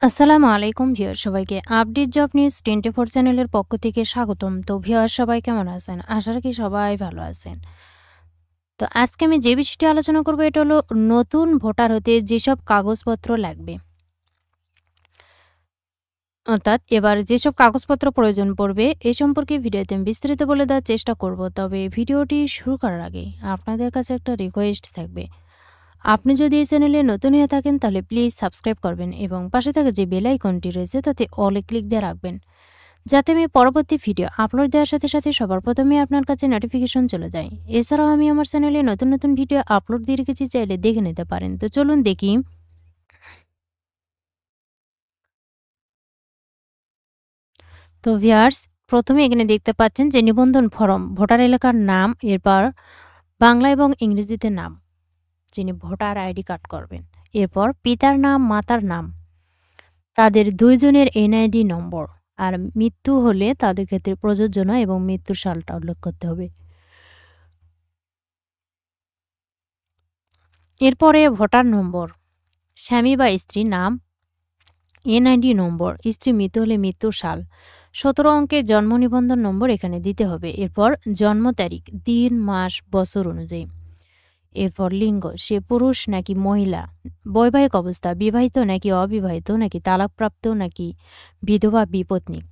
আসসালামু আলাইকুম ভিউয়ার সবাইকে আপডেট জব নিউজ 24 চ্যানেলের পক্ষ থেকে স্বাগতম। তো ভিউয়ার সবাই কেমন আছেন? আশা রাখি সবাই ভালো আছেন। তো আজকে আমি যে বিষয়টি আলোচনা করব এটা হলো নতুন ভোটার হতে যেসব কাগজপত্র লাগবে। অর্থাৎ এবার যেসব কাগজপত্র প্রয়োজন পড়বে এ সম্পর্কে ভিডিওতে আমি বিস্তারিত বলে দেওয়ার চেষ্টা করব। তবে ভিডিওটি শুরু করার আগে আপনাদের কাছে একটা রিকোয়েস্ট থাকবে। আপনি যদি এই চ্যানেলে নতুন হয়ে থাকেন তাহলে প্লিজ সাবস্ক্রাইব করবেন এবং পাশে থাকা যে বেল আইকনটি রয়েছে তাতে অলে ক্লিক দিয়ে রাখবেন, যাতে আমি পরবর্তী ভিডিও আপলোড দেওয়ার সাথে সাথে সবার প্রথমে আপনার কাছে নোটিফিকেশন চলে যায়। এছাড়াও আমি আমার চ্যানেলে নতুন নতুন ভিডিও আপলোড দিয়ে রেখেছি, চাইলে দেখে নিতে পারেন। তো চলুন দেখি। তো ভিউয়ার্স, প্রথমে এখানে দেখতে পাচ্ছেন যে নিবন্ধন ফরম, ভোটার এলাকার নাম, এরপর বাংলা এবং ইংরেজিতে নাম, যিনি ভোটার আইডি কার্ড করবেন। এরপর পিতার নাম, মাতার নাম, তাদের দুইজনের এনআইডি নম্বর, আর মৃত্যু হলে তাদের ক্ষেত্রে প্রযোজ্য নয় এবং মৃত্যুর সালটা উল্লেখ করতে হবে। এরপরে ভোটার নম্বর, স্বামী বা স্ত্রীর নাম, এনআইডি নম্বর, স্ত্রী মৃত হলে মৃত্যুর সাল, 17 অঙ্কের জন্ম নিবন্ধন নম্বর এখানে দিতে হবে। এরপর জন্ম তারিখ, দিন, মাস, বছর অনুযায়ী। এরপর লিঙ্গ, সে পুরুষ নাকি মহিলা, বৈবাহিক অবস্থা, বিবাহিত নাকি অবিবাহিত, নাকি তালাকপ্রাপ্ত নাকি বিধবা বিপত্নিক,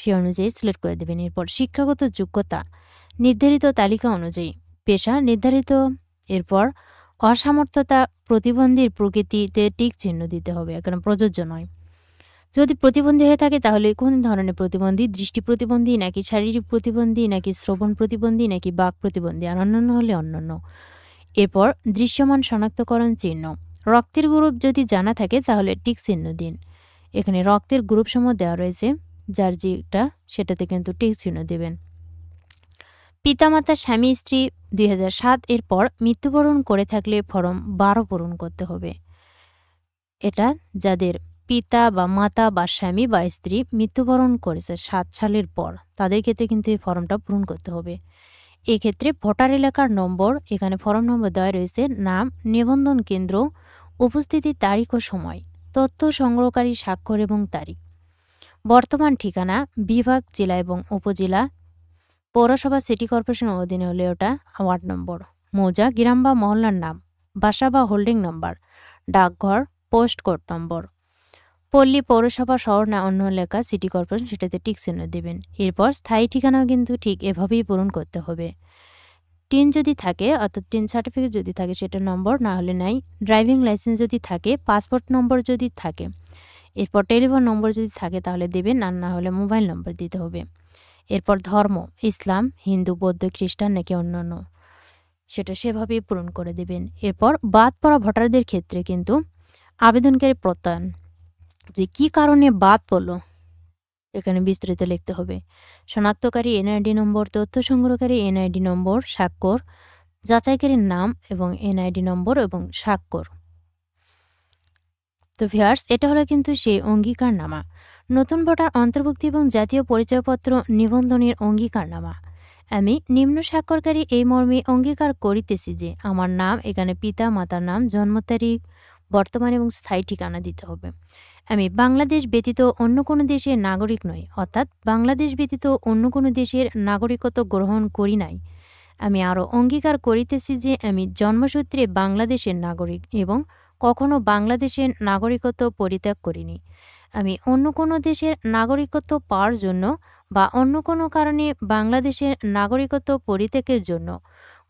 সে অনুযায়ী সিলেক্ট করে দেবেন। এরপর শিক্ষাগত যোগ্যতা নির্ধারিত তালিকা অনুযায়ী, পেশা নির্ধারিত। এরপর অসামর্থ্যতা, প্রতিবন্ধীর প্রকৃতিতে টিক চিহ্ন দিতে হবে, এখানে প্রযোজ্য নয়। যদি প্রতিবন্ধী হয়ে থাকে তাহলে কোন ধরনের প্রতিবন্ধী, দৃষ্টি প্রতিবন্ধী নাকি শারীরিক প্রতিবন্ধী নাকি শ্রবণ প্রতিবন্ধী নাকি বাক প্রতিবন্ধী, আর অন্যান্য হলে অন্যান্য। এরপর দৃশ্যমান শনাক্তকরণ চিহ্ন, রক্তের গ্রুপ যদি জানা থাকে তাহলে টিক চিহ্ন দিন। এখানে রক্তের গ্রুপ সমূহ দেওয়া রয়েছে, যার যেটা সেটাতে কিন্তু টিক চিহ্ন দেবেন। পিতামাতা, স্বামী, স্ত্রী 2007 এর পর মৃত্যুবরণ করে থাকলে ফরম 12 পূরণ করতে হবে। এটা যাদের পিতা বা মাতা বা স্বামী বা স্ত্রী মৃত্যুবরণ করেছে 7 সালের পর, তাদের ক্ষেত্রে কিন্তু এই ফর্মটা পূরণ করতে হবে। এক্ষেত্রে ভোটার এলাকার নম্বর, এখানে ফর্ম নম্বর দেওয়া রয়েছে, নাম, নিবন্ধন কেন্দ্র, উপস্থিতির তারিখ ও সময়, তথ্য সংগ্রহকারী স্বাক্ষর এবং তারিখ, বর্তমান ঠিকানা, বিভাগ, জেলা এবং উপজেলা, পৌরসভা, সিটি কর্পোরেশন অধীনে হলে ওটা ওয়ার্ড নম্বর, মৌজা, গ্রাম বা মহল্লার নাম, বাসা বা হোল্ডিং নম্বর, ডাকঘর, পোস্ট কোড নম্বর, পল্লী, পৌরসভা, শহর না অন্য এলাকা, সিটি কর্পোরেশন, সেটাতে টিক চিহ্ন দেবেন। এরপর স্থায়ী ঠিকানাও কিন্তু ঠিক এভাবেই পূরণ করতে হবে। টিন যদি থাকে, অর্থাৎ টিন সার্টিফিকেট যদি থাকে সেটা নম্বর, না হলে নাই। ড্রাইভিং লাইসেন্স যদি থাকে, পাসপোর্ট নম্বর যদি থাকে, এরপর টেলিফোন নম্বর যদি থাকে তাহলে দেবেন, আর না হলে মোবাইল নম্বর দিতে হবে। এরপর ধর্ম, ইসলাম, হিন্দু, বৌদ্ধ, খ্রিস্টান নাকি অন্যান্য, সেটা সেভাবেই পূরণ করে দেবেন। এরপর বাদ পড়া ভোটারদের ক্ষেত্রে কিন্তু আবেদনকারী প্রত্যয়ন, যে কি কারণে বাদ পড়লো এখানে বিস্তারিত লিখতে হবে। শনাক্তকারী এনআইডি নম্বর, তথ্য সংগ্রহকারী এনআইডি নম্বর, স্বাক্ষর, যাচাইকারীর নাম এবং এনআইডি নম্বর এবং স্বাক্ষর। তো ভিউয়ার্স, এটা হলো কিন্তু সেই অঙ্গীকারনামা, নতুন ভোটার অন্তর্ভুক্তি এবং জাতীয় পরিচয়পত্র নিবন্ধনের অঙ্গীকারনামা। আমি নিম্ন স্বাক্ষরকারী এই মর্মে অঙ্গীকার করিতেছি যে আমার নাম, এখানে পিতা মাতার নাম, জন্ম তারিখ, বর্তমান এবং স্থায়ী ঠিকানা দিতে হবে। আমি বাংলাদেশ ব্যতীত অন্য কোনো দেশের নাগরিক নই, অর্থাৎ বাংলাদেশ ব্যতীত অন্য কোনো দেশের নাগরিকত্ব গ্রহণ করি নাই। আমি আরও অঙ্গীকার করিতেছি যে আমি জন্মসূত্রে বাংলাদেশের নাগরিক এবং কখনো বাংলাদেশের নাগরিকত্ব পরিত্যাগ করিনি। আমি অন্য কোনো দেশের নাগরিকত্ব পাওয়ার জন্য বা অন্য কোনো কারণে বাংলাদেশের নাগরিকত্ব পরিত্যাগের জন্য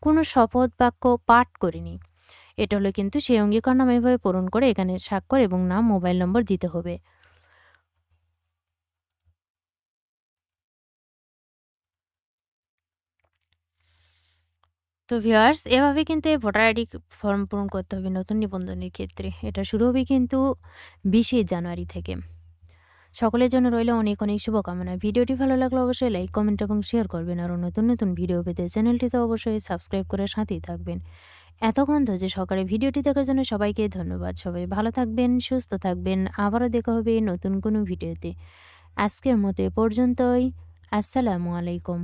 কোনো শপথ বাক্য পাঠ করিনি। এটা হলো কিন্তু সেই অঙ্গীকারনামা, এভাবে পূরণ করে এখানে স্বাক্ষর এবং নাম, মোবাইল নম্বর দিতে হবে। তো ভিউয়ার্স, এভাবে কিন্তু এই ভোটার আইডি ফর্ম পূরণ করতে হবে নতুন নিবন্ধনের ক্ষেত্রে। এটা শুরু হবে কিন্তু 20শে জানুয়ারি থেকে। সকলের জন্য রইল অনেক অনেক শুভকামনা। ভিডিওটি ভালো লাগলে অবশ্যই লাইক, কমেন্ট এবং শেয়ার করবেন। আরও নতুন নতুন ভিডিও পেতে চ্যানেলটিতে অবশ্যই সাবস্ক্রাইব করে সাথেই থাকবেন। এতক্ষণ ধৈর্য সহকারে ভিডিওটি দেখার জন্য সবাইকে ধন্যবাদ। সবাই ভালো থাকবেন, সুস্থ থাকবেন। আবারও দেখা হবে নতুন কোনো ভিডিওতে। আজকের মতো এ পর্যন্তই। আসসালামু আলাইকুম।